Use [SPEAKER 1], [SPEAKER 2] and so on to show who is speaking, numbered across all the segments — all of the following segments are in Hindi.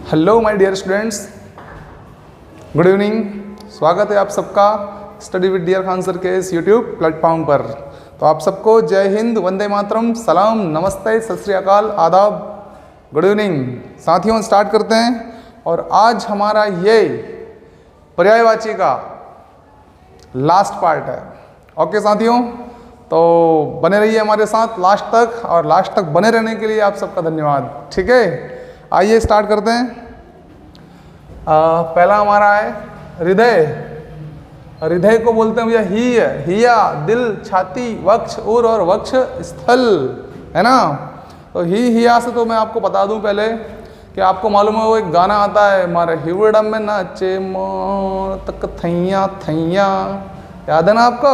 [SPEAKER 1] Hello my dear students, good evening. स्वागत है आप सबका study with dear Khan sir के इस यूट्यूब प्लेटफॉर्म पर। तो आप सबको जय हिंद, वंदे मातरम, सलाम, नमस्ते, सत श्री अकाल, आदाब, गुड इवनिंग। साथियों स्टार्ट करते हैं। और आज हमारा ये पर्यायवाची का लास्ट पार्ट है। ओके साथियों, तो बने रहिए हमारे साथ लास्ट तक, और लास्ट तक बने रहने के लिए आप सबका धन्यवाद। ठीक है, आइए स्टार्ट करते हैं। पहला हमारा है हृदय। हृदय को बोलते हैं भैया ही, हिया, दिल, छाती, वक्ष, उर और वक्ष स्थल, है ना। तो ही हिया से तो मैं आपको बता दूं पहले कि आपको मालूम है वो एक गाना आता है, मारे हिवड़म में नाचे मोर तक थैया थैया, याद है ना आपको?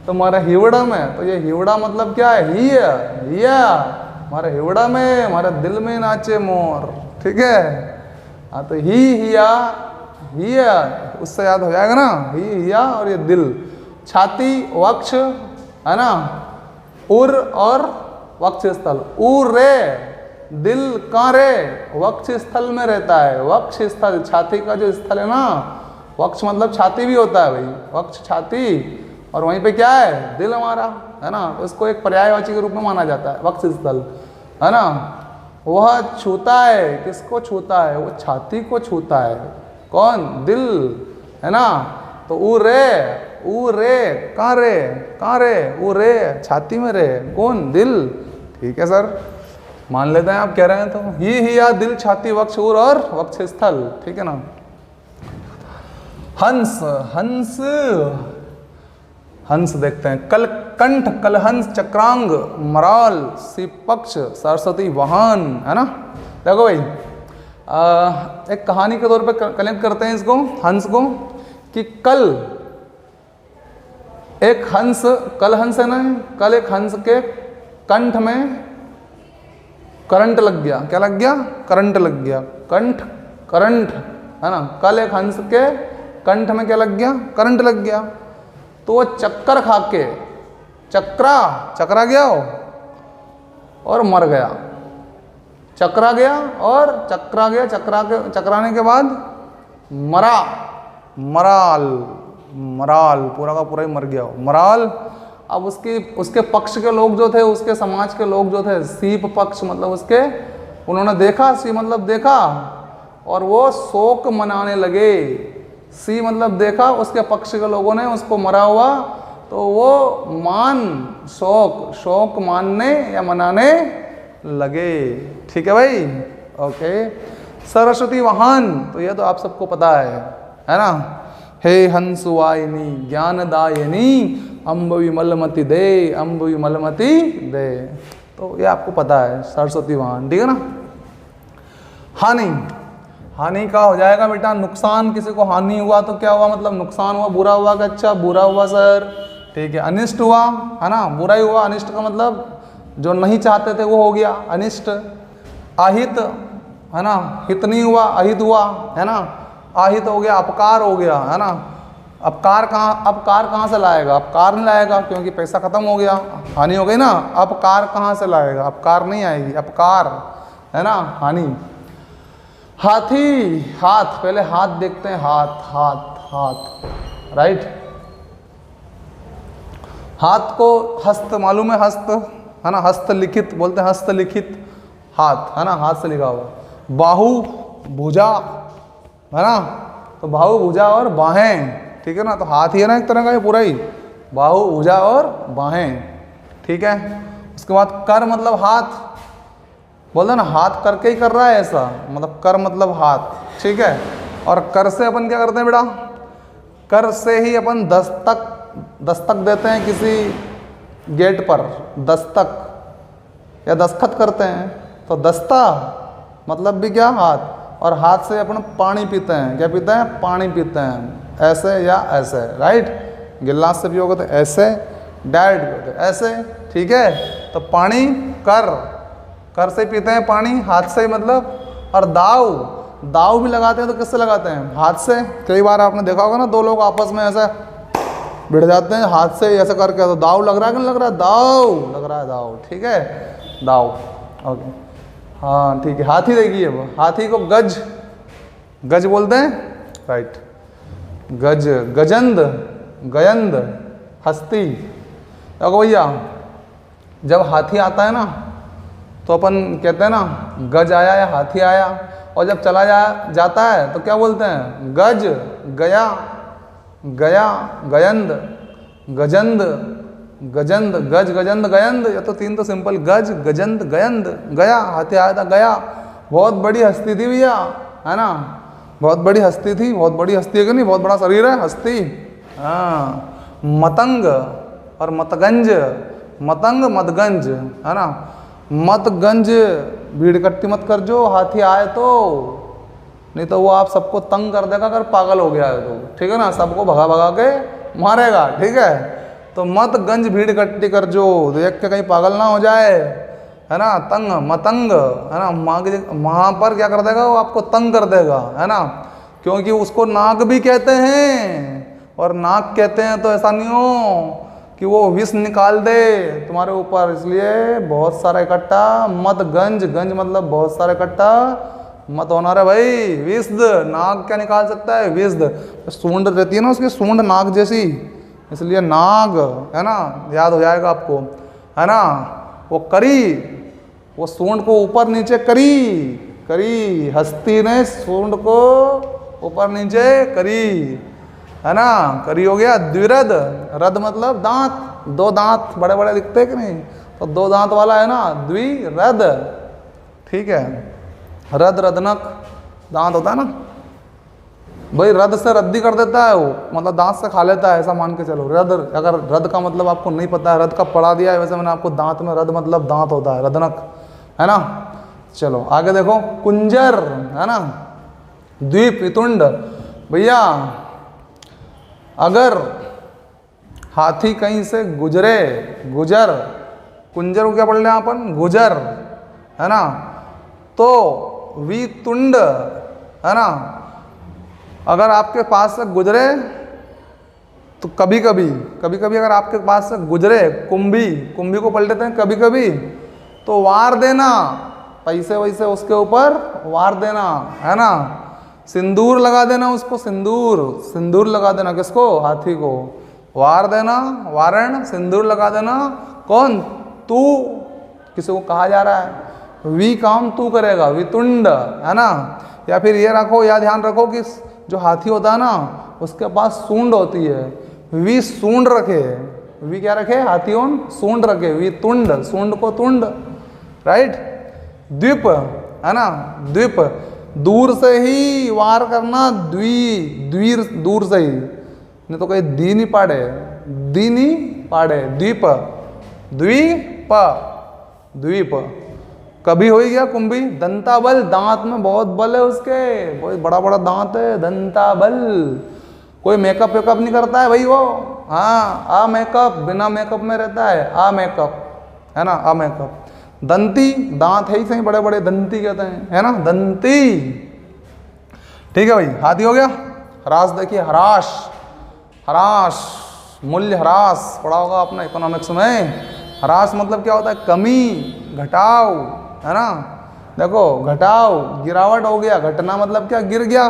[SPEAKER 1] तो हमारा हिवड़म है, तो ये हिवड़ा मतलब क्या है? हिया, हमारे हिवड़ा में, हमारे दिल में नाचे मोर। ठीक है, हाँ तो ही हिया उससे याद हो जाएगा ना, ही हिया। और ये दिल, छाती, वक्ष, है ना, उर और वक्ष स्थल। उर रे, दिल कहाँ रे? वक्ष स्थल में रहता है। वक्ष स्थल, छाती का जो स्थल है ना, वक्ष मतलब छाती भी होता है भाई, वक्ष छाती, और वहीं पे क्या है? दिल हमारा, है ना। तो इसको एक पर्यायवाची के रूप में माना जाता है, वक्ष स्थल, है ना। वह छूता है, किसको छूता है? वो छाती को छूता है। कौन? दिल, है ना। तो ऊ रे कहाँ रे? ऊ रे छाती में रे, कौन? दिल। ठीक है सर, मान लेते हैं आप कह रहे हैं तो। ही हिया, दिल, छाती, वक्ष, उर और वक्ष स्थल। ठीक है ना। हंस, हंस, हंस देखते हैं। कल कंठ, कलहंस, चक्रांग, मराल, सीपक्ष, सरस्वती वाहन, है ना। देखो भाई, एक कहानी के तौर पे कनेक्ट करते हैं इसको, हंस को, कि कल एक हंस, कल हंस है ना, कल एक हंस के कंठ में करंट लग गया। क्या लग गया? करंट लग गया। कंठ, करंट, है ना। कल एक हंस के कंठ में क्या लग गया? करंट लग गया। तो वो चक्कर खा के चकरा गया और मर गया। चकरा गया और चकराने के बाद मराल पूरा का पूरा ही मर गया मराल। अब उसके पक्ष के लोग जो थे, उसके समाज के लोग जो थे, सीप पक्ष मतलब उसके, उन्होंने देखा, सी मतलब देखा, और वो शोक मनाने लगे। सी मतलब देखा, उसके पक्ष के लोगों ने उसको मरा हुआ, तो वो शोक मानने या मनाने लगे। ठीक है भाई, ओके। सरस्वती वाहन, तो ये तो आप सबको पता है ना। हे हंसवाहिनी ज्ञानदायिनी अम्ब विमलमति दे, तो ये आपको पता है, सरस्वती वाहन। ठीक है ना। हानि का हो जाएगा बेटा नुकसान। किसी को हानि हुआ तो क्या हुआ? मतलब नुकसान हुआ, बुरा हुआ। कि अच्छा बुरा हुआ सर, ठीक है। अनिष्ट हुआ, है ना, बुरा ही हुआ। अनिष्ट का मतलब जो नहीं चाहते थे वो हो गया अनिष्ट। अहित, है ना, हित नहीं हुआ, अहित हुआ, है ना। अहित हो गया, अपकार हो गया, है ना। अपकार कहाँ से लाएगा? अपकार नहीं लाएगा, क्योंकि पैसा खत्म हो गया, हानि हो गई ना। अपकार कहाँ से लाएगा? अपकार नहीं आएगी, अपकार, है ना, हानि। हाथी, हाथ, पहले हाथ देखते हैं। हाथ, राइट। हाथ को हस्त मालूम है, हस्त, है ना, हस्तलिखित बोलते हैं, हस्तलिखित हाथ, है ना, हाथ से लिखा हुआ। बाहु, भुजा, है ना। तो बाहु, भुजा और बाहें, ठीक है ना। तो हाथ ही है ना एक तरह का, ये पूरा ही बाहु, भुजा और बाहें। ठीक है। उसके बाद कर मतलब हाथ, बोलते ना हाथ करके ही कर रहा है ऐसा, मतलब कर मतलब हाथ। ठीक है। और कर से अपन क्या करते हैं बेटा? कर से ही अपन दस्तक देते हैं किसी गेट पर, दस्तक या दस्तखत करते हैं। तो दस्ता मतलब भी क्या? हाथ। और हाथ से अपन पानी पीते हैं। क्या पीते हैं? पानी पीते हैं, ऐसे या ऐसे, राइट। गिलास से पियोगे तो ऐसे, डायरेक्ट ऐसे। ठीक है। तो पानी कर से पीते हैं पानी, हाथ से मतलब। और दाव भी लगाते हैं, तो किससे लगाते हैं? हाथ से। कई बार आपने देखा होगा ना, दो लोग आपस में ऐसे भिड़ जाते हैं हाथ से ऐसे करके, तो दाव लग रहा है कि नहीं लग रहा है? दाव लग रहा है, दाव। ठीक है, दाव, ओके। हाँ ठीक है, हाथी देखिए, वो हाथी को गज, गज बोलते हैं, राइट। गज, गजंद, गयंद, हस्ती। देखो भैया, जब हाथी आता है ना तो अपन कहते हैं ना गज आया या हाथी आया, और जब चला जाता है तो क्या बोलते हैं? गज, गया, गया, गयंद, गजंद, गजंद, गज, गजंद, गयंद। या तो तीन तो सिंपल, गज, गजंद, गयंद, गया, हाथी आया था, गया। बहुत बड़ी हस्ती थी भैया, है ना, बहुत बड़ी हस्ती थी, बहुत बड़ी हस्ती है कि नहीं, बहुत बड़ा शरीर है, हस्ती। हाँ, मतंग और मतगंज, मतंग मतगंज, है ना। मतगंज, भीड़ इकट्ठी मत कर जो हाथी आए तो, नहीं तो वो आप सबको तंग कर देगा अगर पागल हो गया है तो, ठीक है ना, सबको भगा भगा के मारेगा, ठीक है। तो मत गंज, भीड़ इकट्ठी कर जो, देख के कहीं पागल ना हो जाए, है ना। तंग, मतंग, है ना, वहाँ पर क्या कर देगा वो, आपको तंग कर देगा, है ना, क्योंकि उसको नाग भी कहते हैं, और नाग कहते हैं तो ऐसा नहीं हो कि वो विष निकाल दे तुम्हारे ऊपर, इसलिए बहुत सारा इकट्ठा मत गंज, गंज मतलब बहुत सारा इकट्ठा मत होना रे भाई। विष्द, नाग क्या निकाल सकता है? विष्द, सूंड रहती है ना उसकी, सूंड नाग जैसी, इसलिए नाग, है ना, याद हो जाएगा आपको, है ना। वो करी, वो सूंड को ऊपर नीचे करी, करी, हस्ती ने सूंड को ऊपर नीचे करी, है ना, करी हो गया। द्विरद, रद मतलब दांत, दो दांत बड़े बड़े दिखते हैं कि नहीं, तो दो दांत वाला है ना, द्विरद, ठीक है। रद, रदनक, दांत होता है ना भाई, रद से रद्दी कर देता है वो, मतलब दांत से खा लेता है, ऐसा मान के चलो। रद, अगर रद का मतलब आपको नहीं पता है, रद का पढ़ा दिया है, वैसे मैंने आपको दांत में, रद मतलब दांत होता है, रदनक, है ना। चलो आगे देखो, कुंजर, है ना, द्वीप, वितुंड। भैया अगर हाथी कहीं से गुजरे, गुजर, कुंजर को क्या पढ़ लें अपन? गुजर, है ना, तो वितुंड, है ना, अगर आपके पास से गुजरे तो कभी कभी, कभी कभी अगर आपके पास से गुजरे, कुंभी, कुंभी को पढ़ लेते हैं कभी कभी, तो वार देना, पैसे वैसे उसके ऊपर वार देना, है ना। सिंदूर लगा देना उसको, सिंदूर, सिंदूर लगा देना किसको? हाथी को। वार देना, वारण, सिंदूर लगा देना। कौन? तू, किसी को कहा जा रहा है, वी काम तू करेगा, वितुंड, है ना। या फिर ये रखो, या ध्यान रखो कि जो हाथी होता है ना उसके पास सूंड होती है, वी सूंड रखे, वी क्या रखे? हाथीओं सूंड रखे, वी तुंड, सूंड को तुंड, राइट। द्वीप, है ना, द्वीप, दूर से ही वार करना, द्वीर, दूर से ही, नहीं तो कहीं दी नहीं पाड़े, दी नहीं पाड़े, द्वीप, द्वीप, द्वीप। कभी हो ही गया कुंभी, दंताबल, दांत में बहुत बल है उसके, बहुत बड़ा बड़ा दांत है, दंताबल। कोई मेकअप वेकअप नहीं करता है भाई वो, हाँ, आ मेकअप, बिना मेकअप में रहता है, आ मेकअप, है ना, आ मेकअप। दंती, दांत है ही सही बड़े बड़े, दंती कहते हैं, है ना, दंती, ठीक है भाई। हाथी हो गया। हरास देखिए, हराश, हराश, मूल्य ह्रास पढ़ा होगा आपने इकोनॉमिक्स में। हरास मतलब क्या होता है? कमी, घटाव, है ना। देखो, घटाव, गिरावट हो गया, घटना मतलब क्या? गिर गया,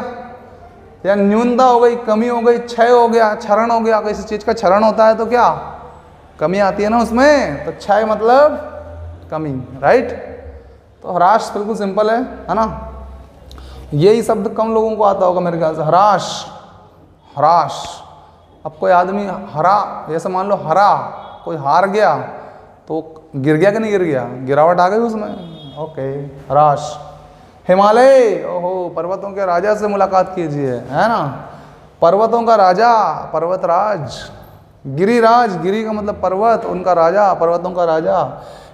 [SPEAKER 1] या न्यूनता हो गई, कमी हो गई, क्षय हो गया, क्षरण हो गया। किसी चीज़ का क्षरण होता है तो क्या कमी आती है ना उसमें, तो क्षय मतलब कमी, राइट। तो हराश बिल्कुल सिंपल है ना। यही शब्द कम लोगों को आता होगा मेरे ख्याल से, हराश, हराश। अब कोई आदमी हरा, जैसे मान लो हरा, कोई हार गया तो गिर गया कि नहीं गिर गया? गिरावट आ गई उसमें, ओके, हराश। हिमालय, ओहो, पर्वतों के राजा से मुलाकात कीजिए, है ना। पर्वतों का राजा, पर्वतराज। गिरिराज, गिरी का मतलब पर्वत, उनका राजा, पर्वतों का राजा।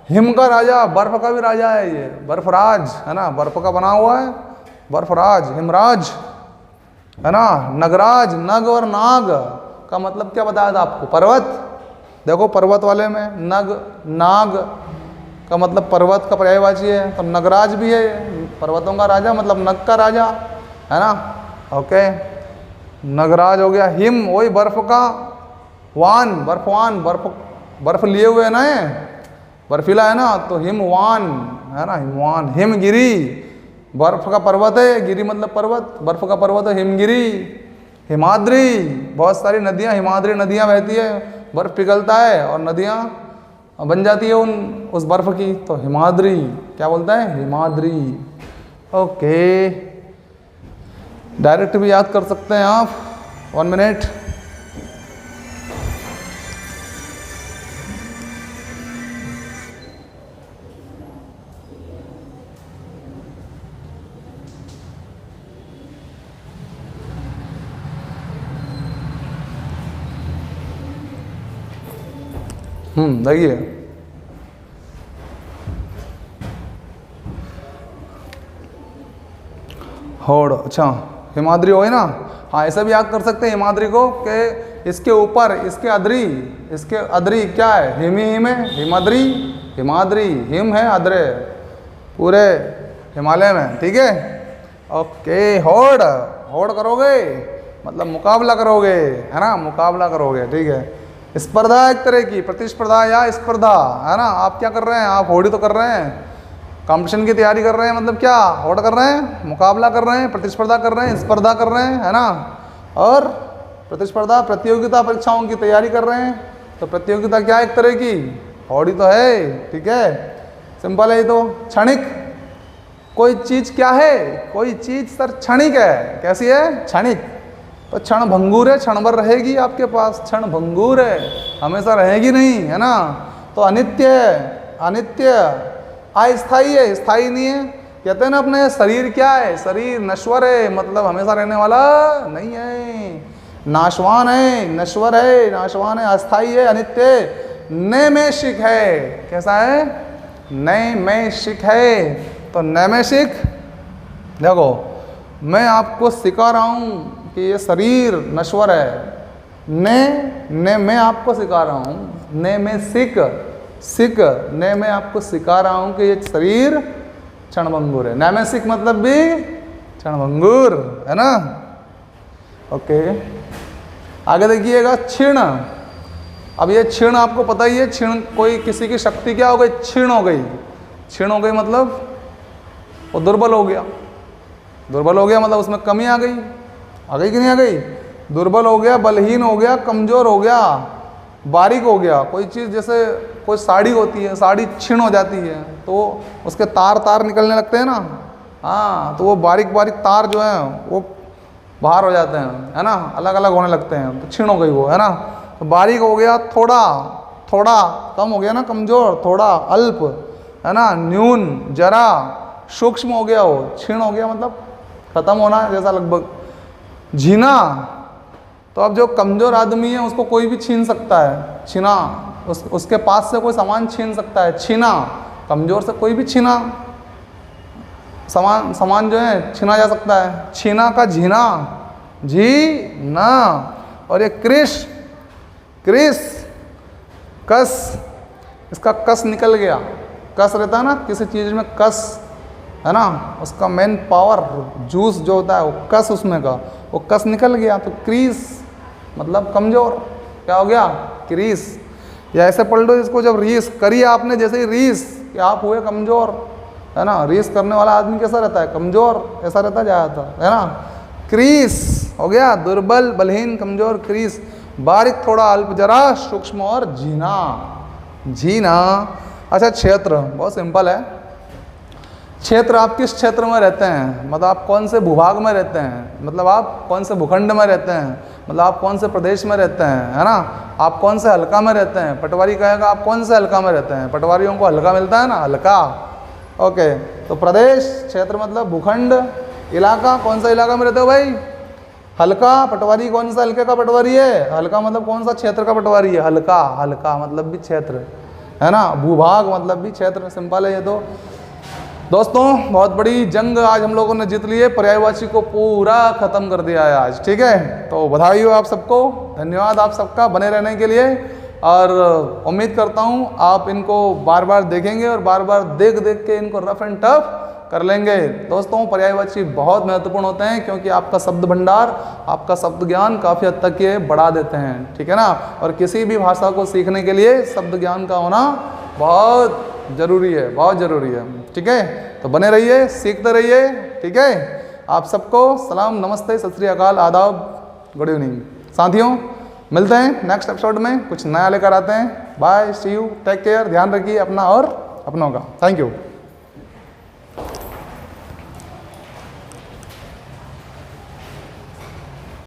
[SPEAKER 1] हिम का राजा, बर्फ का भी राजा है ये, बर्फराज, है ना, बर्फ का बना हुआ है, बर्फराज, हिमराज, है ना। नगराज, नग और नाग का मतलब क्या बताया था आपको? पर्वत। देखो पर्वत वाले में नग, नाग का मतलब पर्वत का पर्यायवाची है, तो नगराज भी है, पर्वतों का राजा मतलब नग का राजा, है ना, ओके। नगराज हो गया। हिम, वही बर्फ का, वान, बर्फवान, बर्फ लिए हुए ना, बर्फीला है ना, तो हिमवान, है ना, हिमवान। हिमगिरी बर्फ का पर्वत है, गिरी मतलब पर्वत, बर्फ का पर्वत है हिमगिरी। हिमाद्री बहुत सारी नदियाँ, हिमाद्री नदियाँ बहती है, बर्फ पिघलता है और नदियाँ बन जाती है उस बर्फ की, तो हिमाद्री क्या बोलता है, हिमाद्री। ओके, डायरेक्ट भी याद कर सकते हैं आप। 1 मिनट। देखिए होड़, अच्छा हिमाद्री हो ना, हाँ ऐसा भी याद कर सकते हैं हिमाद्री को कि इसके ऊपर इसके अद्री क्या है, हिमी हिम है, हिमाद्री हिमाद्री, हिम है अद्रे पूरे हिमालय में, ठीक है। ओके, होड़ होड़ करोगे मतलब मुकाबला करोगे, है ना, मुकाबला करोगे, ठीक है। स्पर्धा एक तरह की, प्रतिस्पर्धा या स्पर्धा, है ना। आप क्या कर रहे हैं, आप होड़ी तो कर रहे हैं, कंपटीशन की तैयारी कर रहे हैं, मतलब क्या होड़ कर रहे हैं, मुकाबला कर रहे हैं, प्रतिस्पर्धा कर रहे हैं, स्पर्धा कर रहे हैं, है ना। और प्रतिस्पर्धा प्रतियोगिता परीक्षाओं की तैयारी कर रहे हैं, तो प्रतियोगिता क्या एक तरह की, होड़ी तो है, ठीक है। सिंपल है ये तो। क्षणिक, कोई चीज़ क्या है, कोई चीज़ सर क्षणिक है, कैसी है, क्षणिक, तो क्षण भंगुर है, क्षण भर रहेगी आपके पास, क्षण भंगुर है, हमेशा रहेगी नहीं, है ना। तो अनित्य है, अनित्य, अस्थाई है, स्थाई नहीं है। कहते हैं ना अपने शरीर क्या है, शरीर नश्वर है, मतलब हमेशा रहने वाला नहीं है, नाशवान है, नश्वर है, नाशवान है, अस्थाई है, अनित्य है, नैमिषिक है। कैसा है, नैमिषिक है। तो नैमिषिक, देखो मैं आपको सिखा रहा हूँ कि ये शरीर नश्वर है, ने मैं आपको सिखा रहा हूँ, ने में सिक, ने मैं आपको सिखा रहा हूँ कि ये शरीर क्षणभंगुर है। नैमिषिक मतलब भी क्षणभंगुर, है ना। ओके, आगे देखिएगा क्षीण। अब ये क्षीण आपको पता ही है, क्षीण कोई किसी की शक्ति क्या हो गई, क्षीण हो गई। क्षीण हो गई मतलब वो दुर्बल हो गया, दुर्बल हो गया मतलब उसमें कमी आ गई कि नहीं आ गई, दुर्बल हो गया, बलहीन हो गया, कमज़ोर हो गया, बारीक हो गया। कोई चीज़ जैसे कोई साड़ी होती है, साड़ी क्षीण हो जाती है तो उसके तार निकलने लगते हैं ना, हाँ, तो वो बारीक बारीक तार जो हैं वो बाहर हो जाते हैं, है ना, अलग अलग होने लगते हैं, तो क्षीण हो गई वो, है ना। तो बारीक हो गया, थोड़ा कम हो गया ना, कमज़ोर, थोड़ा अल्प, है ना, न्यून, जरा, सूक्ष्म हो गया, वो क्षीण हो गया मतलब खत्म होना जैसा लगभग। झीना, तो अब जो कमज़ोर आदमी है उसको कोई भी छीन सकता है, छीना, उसके पास से कोई सामान छीन सकता है, छीना, कमज़ोर से कोई भी छीना सामान जो है छीना जा सकता है। छीना का झीना, जी ना। और ये क्रिश, कस, इसका कस निकल गया, कस रहता है ना किसी चीज़ में, कस, है ना, उसका मेन पावर जूस जो होता है वो कस उसमें का, वो कस निकल गया, तो क्रीस मतलब कमज़ोर, क्या हो गया, क्रीस। या ऐसे पढ़ लो इसको, जब रीस करी आपने, जैसे ही रीस कि आप हुए कमज़ोर, है ना। रीस करने वाला आदमी कैसा रहता है, कमज़ोर, ऐसा रहता जाता है ना। क्रीस हो गया, दुर्बल, बलहीन, कमज़ोर, क्रीस, बारीक, थोड़ा, अल्प, जरा, सूक्ष्म, और झीना। अच्छा, क्षेत्र बहुत सिंपल है। क्षेत्र, आप किस क्षेत्र में रहते हैं, मतलब आप कौन से भूभाग में रहते हैं, मतलब आप कौन से भूखंड में रहते हैं, मतलब आप कौन से प्रदेश में रहते हैं, है ना, आप कौन से हल्का में रहते हैं। पटवारी कहेगा आप कौन से हल्का में रहते हैं, पटवारियों को हल्का मिलता है ना, हल्का। ओके, तो प्रदेश, क्षेत्र मतलब भूखंड, इलाका, कौन सा इलाका में रहते हो भाई, हल्का। पटवारी कौन सा हल्के का पटवारी है, हल्का मतलब कौन सा क्षेत्र का पटवारी है, हल्का मतलब भी क्षेत्र, है ना। भूभाग मतलब भी क्षेत्र, सिंपल है ये तो। दोस्तों, बहुत बड़ी जंग आज हम लोगों ने जीत ली है, पर्यायवाची को पूरा खत्म कर दिया है आज, ठीक है। तो बधाई हो आप सबको, धन्यवाद आप सबका बने रहने के लिए, और उम्मीद करता हूँ आप इनको बार बार देखेंगे और बार बार देख के इनको रफ एंड टफ कर लेंगे। दोस्तों, पर्यायवाची बहुत महत्वपूर्ण होते हैं क्योंकि आपका शब्द भंडार, आपका शब्द ज्ञान काफ़ी हद तक ये बढ़ा देते हैं, ठीक है ना। और किसी भी भाषा को सीखने के लिए शब्द ज्ञान का होना बहुत जरूरी है, बहुत ज़रूरी है। ठीक है, तो बने रहिए, सीखते रहिए। ठीक है, आप सबको सलाम, नमस्ते, सत श्री अकाल, आदाब, गुड इवनिंग। साथियों, मिलते हैं नेक्स्ट एपिसोड में, कुछ नया लेकर आते हैं। Bye, see you, take care, ध्यान रखिए अपना और अपनों का। Thank you.